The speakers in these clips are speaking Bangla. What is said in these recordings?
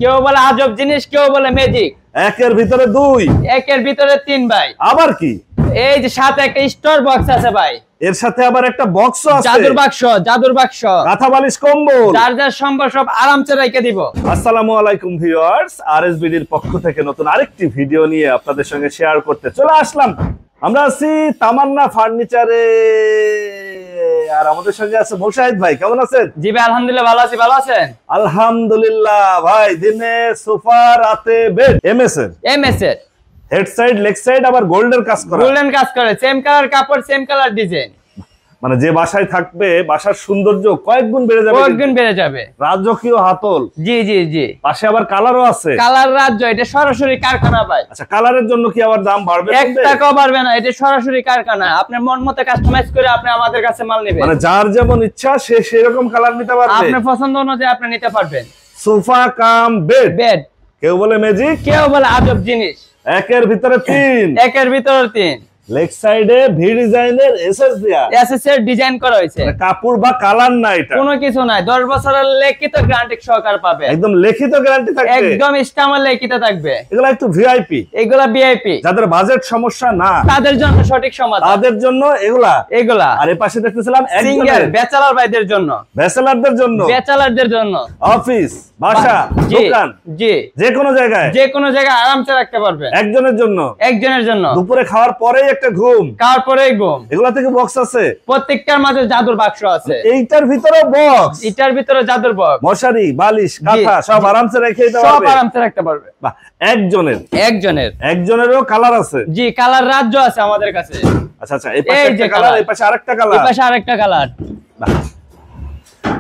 কেউ বলে আজব জিনিস, কেউ বলে ম্যাজিক। একের ভিতরে দুই, একের ভিতরে তিন ভাই। আবার কি? এই যে সাথে একটা স্টোর বক্স আছে ভাই, এর সাথে আবার একটা বক্স আছে, জাদুর বাক্স, জাদুর বাক্স, কাঁথা বালিশ কম্বল, যার যার সম্ভব সব আরামসে রেখে দিব। আসসালামু আলাইকুম ভিউয়ার্স, আরএসবিডির পক্ষ থেকে নতুন আরেকটি ভিডিও নিয়ে আপনাদের সঙ্গে শেয়ার করতে চলে আসলাম। আমরা আছি তামান্না ফার্নিচারে, আর আমাদের সঙ্গে আছে মোশাহিদ ভাই। কেমন আছেন? জি ভাই আলহামদুলিল্লাহ ভালো আছি, ভালো আছেন? আলহামদুলিল্লাহ ভাই। দিনে সোফা, রাতে বেড। এমএস এর হেড সাইড, লেগ সাইড আবার গোল্ডের কাজ করা, গোল্ডেন কাজ করে, সেম কালার কাপড়, সেম কালার ডিজাইন। মানে যে বাসায় থাকবে বাসার সৌন্দর্য কয়েক গুণ বেড়ে যাবে, কয়েক গুণ বেড়ে যাবে। রাজকীয় হাতল। জি জি জি। পাশে আবার কালারও আছে, কালার রাজ্য, এটা সরাসরি কারখানা ভাই। আচ্ছা, কালারের জন্য কি আবার দাম বাড়বে? 1 টাকাও বাড়বে না, এটা সরাসরি কারখানা। আপনার মন মতো কাস্টমাইজ করে আপনি আমাদের কাছে মাল নেবেন, মানে যার যেমন ইচ্ছা সে সেরকম কালার নিতে পারবে, আপনার পছন্দ অনুযায়ী আপনি নিতে পারবেন। Sofa cum bed. বেড, কেউ বলে ম্যাজিক, কেউ বলে আজব জিনিস। একের ভিতরে তিন, একের ভিতরে তিন। লেগ সাইডে ভি ডিজাইনের এসএস দেয়া, এসএস এর ডিজাইন করা হয়েছে। মানে কাপড় বা কালার না, এটা কোনো কিছু নাই। 10 বছরের লিখিত গ্যারান্টি সহকার পাবে, একদম লিখিত গ্যারান্টি থাকবে, একদম স্টাম্পার লিখিত থাকবে। এগুলা একটু ভিআইপি, এগুলা ভিআইপি, যাদের বাজেট সমস্যা না তাদের জন্য সঠিক সমাধান, তাদের জন্য এগুলা। এগুলা আর এই পাশে দেখতেছিলাম সিঙ্গেল ব্যাচেলর ভাইদের জন্য, ব্যাচেলরদের জন্য, ব্যাচেলরদের জন্য, অফিস, বাসা, জি, দোকান, জি, যে কোনো জায়গায়, যে কোনো জায়গায় আরামসে রাখতে পারবেন। একজনের জন্য, একজনের জন্য। দুপুরে খাওয়ার পরেই একটা ঘুম, খাওয়ার পরেই ঘুম। এগুলা থেকে বক্স আছে, প্রত্যেকটার মাঝে জাদুর বাক্স আছে, এইটার ভিতরে বক্স, এটার ভিতরে জাদুর বক্স, মশারি, বালিশ, কাঁথা সব আরামসে রেখে দিতে সব পারবে, আরামসে রাখতে পারবে। বাহ। একজনেরও কালার আছে, জি, কালার রাজ্য আছে আমাদের কাছে। আচ্ছা আচ্ছা, এই পাশে একটা কালার, এই পাশে আরেকটা কালার, এই পাশে আরেকটা কালার।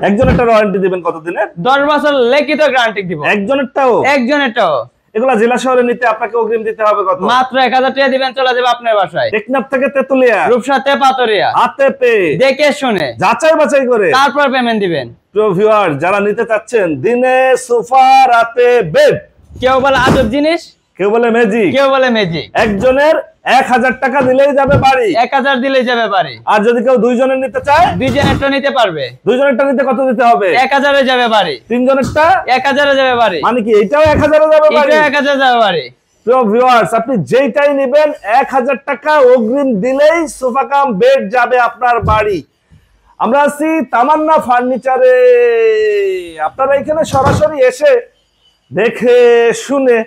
একজনেরটা ওয়ারেন্টি দিবেন কতদিনের? 10 বছর লিখিত গ্যারান্টি দিব। একজনেরটাও এগুলা জেলা শহরে নিতে আপনাকে অগ্রিম দিতে হবে কত? মাত্র 1000 টাকা দিবেন, চলে যাবে আপনার বাসায়। টেকনাফ থেকে তেতুলিয়া, রূপসাতে পাতরিয়া, হাতে পেয়ে দেখে শুনে যাচাই বাছাই করে তারপর পেমেন্ট দিবেন। প্রিয় ভিউয়ার, যারা নিতে চাচ্ছেন দিনে সোফা, রাতে বেড, কেউ বলে আজব জিনিস, কেউ বলে ম্যাজিক, কেউ বলে ম্যাজিক। একজনের 1000 টাকা দিলেই যাবে বাড়ি, 1000 দিলেই যাবে বাড়ি। আর যদি কেউ দুইজনের নিতে চায়, দুইজনেরটা নিতে পারবে। দুইজনেরটা নিতে কত দিতে হবে? 1000 এ যাবে বাড়ি। তিনজনেরটা 1000 এ যাবে বাড়ি, মানে কি এটাও 1000 এ যাবে বাড়ি? এটা 1000 যাবে বাড়ি। প্রিয় ভিউয়ার্স, আপনি যেইটাই নেবেন 1000 টাকা অগ্রিম দিলেই সোফা কাম বেড যাবে আপনার বাড়ি। আমরা আছি তামান্না ফার্নিচারে, আপনারা এখানে সরাসরি এসে দেখে শুনে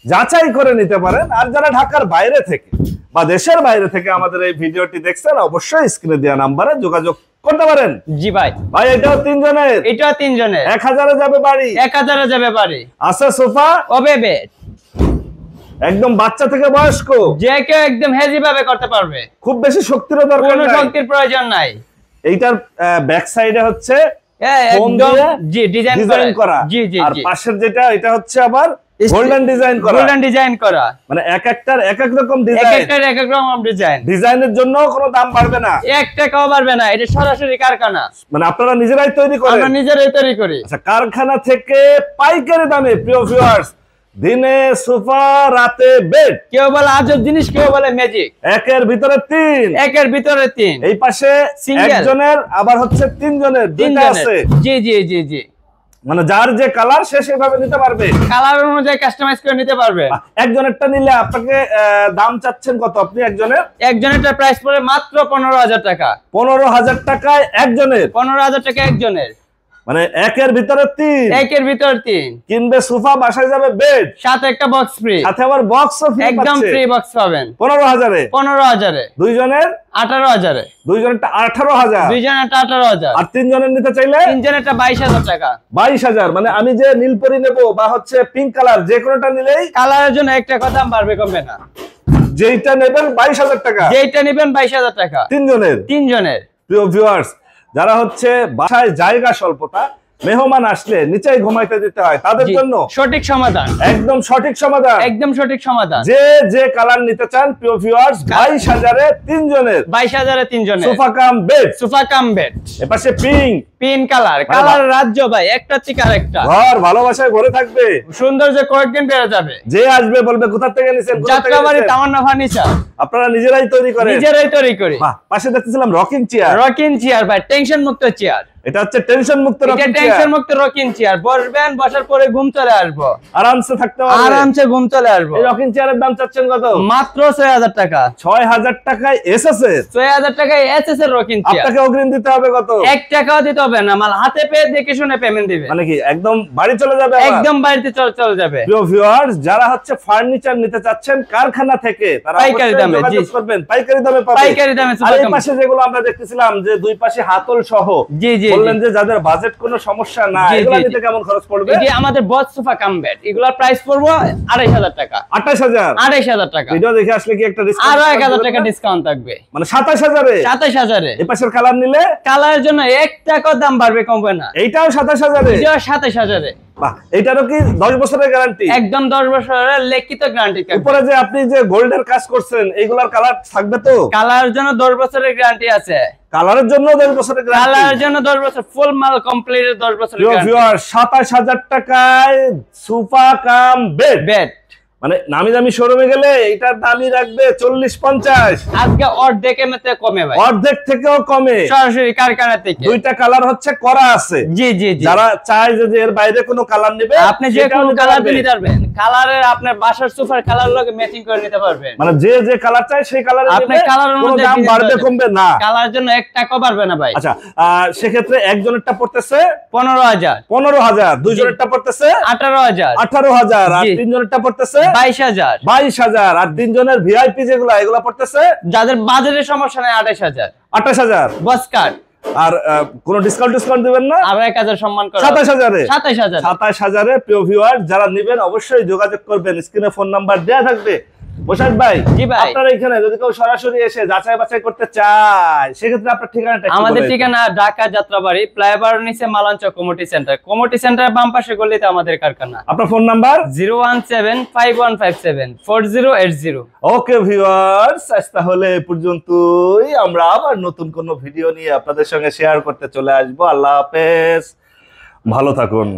যাচাই করে নিতে পারেন। আর যারা ঢাকার বাইরে থেকে বা দেশের বাইরে থেকে আমাদের এই ভিডিওটি দেখছেন, অবশ্যই স্ক্রিনে দেওয়া নাম্বারে যোগাযোগ করতে পারেন। জি ভাই, ভাই এটাও তিনজনের, এটাও তিনজনের, 1000 এ যাবে বাড়ি, 1000 এ যাবে বাড়ি। আছে সোফা, ওবে বেড, একদম বাচ্চা থেকে বয়স্ক যে কেউ একদম হেজি ভাবে করতে পারবে, খুব বেশি শক্তিরও দরকার কোনো নাই, শক্তির প্রয়োজন নাই। এইটার ব্যাক সাইডে হচ্ছে একদম জি ডিজাইন করা, জি জি আর জি। পাশের যেটা এটা হচ্ছে আবার গোল্ডেন ডিজাইন করা, গোল্ডেন ডিজাইন করা, মানে এক একটার এক এক রকম এক ডিজাইন, একটার এক এক রকম ডিজাইন। ডিজাইনের জন্য কোনো দাম বাড়বে না, 1 টাকাও বাড়বে না, এটা সরাসরি কারখানা, মানে আপনারা নিজেরাই তৈরি করেন? আমরা নিজেরাই তৈরি করি। আচ্ছা, কারখানা থেকে পাইকারি দামে প্রিয় ভিউয়ার্স, দিনে সোফা, রাতে বেড, কেউ বলে আজব জিনিস, কেউ বলে ম্যাজিক। একের ভিতরে তিন, একের ভিতরে তিন। এই পাশে Single, একজনের আবার হচ্ছে তিনজনের, দুইটা আছে। জি জি জি জি। মানে যার যে কালার সে সেভাবে নিতে পারবে, কালার অনুযায়ী কাস্টমাইজ করে নিতে পারবে। একজনেরটা নিলে আপনাকে দাম চাচ্ছেন কত? আপনি একজনেরটা প্রাইস পড়ে মাত্র 15000 টাকা। 15000 টাকায় একজনের, 15000 টাকা একজনের, মানে একের ভিতরে তিন, একের ভিতর তিন। কিনবে সোফা, বাসায় যাবে বেড, সাথে একটা বক্স ফ্রি, সাথে আবার বক্সও ফ্রি, একদম ফ্রি বক্স পাবেন 15000 এ। 15000 এ, দুইজনের 18000 এ, দুইজনেরটা 18000, দুইজনেরটা 18000, আর তিনজনের নিতে চাইলে তিনজনেরটা 22000 টাকা। 22000, মানে আমি যে নীলপরি নেব বা হচ্ছে পিঙ্ক কালার, যে কোনোটা নিলেই কালারের জন্য 1 টাকা দাম বাড়বে, কমবে না। যেইটা নেবেন 22000 টাকা, যেইটা নেবেন 22000 টাকা তিনজনের। প্রিয় ভিউয়ার্স, যারা হচ্ছে বাসায় জায়গা স্বল্পতা, মেহমান আসলে নিচেই ঘুমাইতে দিতে হয়, তাদের জন্য সঠিক সমাধান, একদম সঠিক সমাধান, একদম সঠিক সমাধান। যে যে কালার নিতে চান প্রিয় ভিউয়ার্স, 22000 এ তিনজনের, 22000 এ তিনজনের sofa cum bed, sofa cum bed. এপাশে পিঙ্ক, পিন কালার, কালার রাজ্য ভাই, একটা থেকে আরেকটা। ঘর ভালোবাসায় ভরে থাকবে, সৌন্দর্য কয়েকদিন বেড়ে যাবে। যে আসবে বলবে কোথা থেকে নিছেন, যাত্রাবাড়ি তামান্না ফার্নিচার, আপনারা নিজেরাই তৈরি করেন? নিজেরাই তৈরি করি। বাহ, পাশে দেখতেছিলাম রকিং চেয়ার, রকিং চেয়ার ভাই, টেনশন মুক্ত চেয়ার। এটা হচ্ছে টেনশন মুক্ত এটা রকিং টেনশন চেয়ার, মুক্ত রকিং চেয়ার, বসবেন, বসার পরে ঘুম চলে আসবো, আরামসে থাকতে পারবে। আরামসে ঘুম চলে আসবো। এই রকিং চেয়ারের দাম চাচ্ছেন কত? মাত্র 6000 টাকা। 6000 টাকায় এসএস এর 6000 টাকায় এসএস এর রকিং চেয়ার। আপনাকে অগ্রিম দিতে হবে কত? 1 টাকাও দিতে হবে না, মাল হাতে পেয়ে দেখে শুনে পেমেন্ট দিবে। মানে কি একদম বাড়ি চলে যাবে? একদম বাড়িতে চলে যাবে। প্রিয় ভিউয়ার্স, যারা হচ্ছে ফার্নিচার নিতে চাচ্ছেন কারখানা থেকে, তারা পাইকারি অবশ্যই দামে, যোগাযোগ জি। করবেন, পাইকারি দামে পাবেন। পাইকারি দামে আর সুপার এই কাম। পাশে যেগুলো আমরা দেখতেছিলাম যে দুই পাশে হাতল সহ, জি জি বললেন যে যাদের বাজেট কোনো সমস্যা না, জি, এগুলো জি, নিতে কেমন খরচ পড়বে? এটি আমাদের বস সোফা কাম বেড, এগুলোর প্রাইস পড়বো 28000 টাকা। 28000। 28000 টাকা। ভিডিও দেখে আসলে কি একটা ডিসকাউন্ট? আরো 1000 টাকা ডিসকাউন্ট থাকবে। মানে 27000 এ? 27000 এ। এই পাশের কালার নিলে কালারের জন্য 1 টাকাও দাম বাড়বে, কমবে না। এইটাও 27000 এ? এটা 27000 এ। বাহ, এইটারও কি 10 বছরের গ্যারান্টি? একদম 10 বছরের লিখিত গ্যারান্টি থাকবে। উপরে যে আপনি যে গোল্ডের কাজ করছেন, এইগুলার কালার থাকবে তো? কালারের জন্য 10 বছরের গ্যারান্টি আছে। কালারের জন্য 10 বছরের গ্যারান্টি? কালারের জন্য 10 বছর, ফুল মাল কমপ্লিট 10 বছরের প্রিয় গ্যারান্টি। ভিউয়ার, 27000 টাকায় সোফা কাম বেড। বেড মানে নামি দামি শোরুমে গেলে এটার দামই রাখবে 40-50, আজকে অর্ধেকের মধ্যে কমে ভাই, অর্ধেক থেকেও কমে। সরাসরি কারখানা থেকে। দুইটা কালার হচ্ছে করা আছে। জি জি জি। যারা চায় যে এর বাইরে কোনো কালার নেবে, আপনি যে সেটাও কোনো নিতে কালার পারবে। নিতে পারবেন, কালারের আপনার বাসার সোফার কালার লগে ম্যাচিং করে নিতে পারবেন। মানে যে কালার চায় সেই কালারে আপনি নেবে, কালারের কোনো মধ্যে দাম ডিজাইন বাড়বে পাবেন। কমবে না। কালার জন্য 1 টাকাও বাড়বে না ভাই। আচ্ছা, সেক্ষেত্রে একজনেরটা পড়তেছে 15000, 15000, দুইজনেরটা পড়তেছে 18000, 18000, আর জি। তিনজনেরটা পড়তেছে 22000। 22000, আর তিনজনের ভিআইপি যেগুলা এগুলা পড়তেছে যাদের বাজারের সমস্যা নাই 28000 28000। বস কার্ড। আর কোনো ডিসকাউন্ট দিবেন না? আর 1000 সম্মান করা 27000 এ? 27000। 27000 এ। প্রিয় ভিউয়ার, যারা নেবেন অবশ্যই যোগাযোগ করবেন, স্ক্রিনে ফোন নাম্বার দেয়া থাকবে। মোশাররফ ভাই, জি ভাই। আপনার এখানে যদি কেউ সরাসরি এসে যাচাই বাছাই করতে চায়, সেক্ষেত্রে আপনার ঠিকানাটা একটু আমাদের বলে দিন। ঠিকানা ঢাকা যাত্রাবাড়ি, ফ্লাইওভার নিচে মালাঞ্চ কমিউনিটি সেন্টার। কমিউনিটি সেন্টারের বাম পাশে গলিতে আমাদের কারখানা। আপনার ফোন নাম্বার? 01751574080। ওকে ভিউয়ার্স, আজ তাহলে এ পর্যন্তই। আমরা আবার নতুন কোনো ভিডিও নিয়ে আপনাদের সঙ্গে শেয়ার করতে চলে আসবো। আল্লাহ হাফেজ, ভালো থাকুন।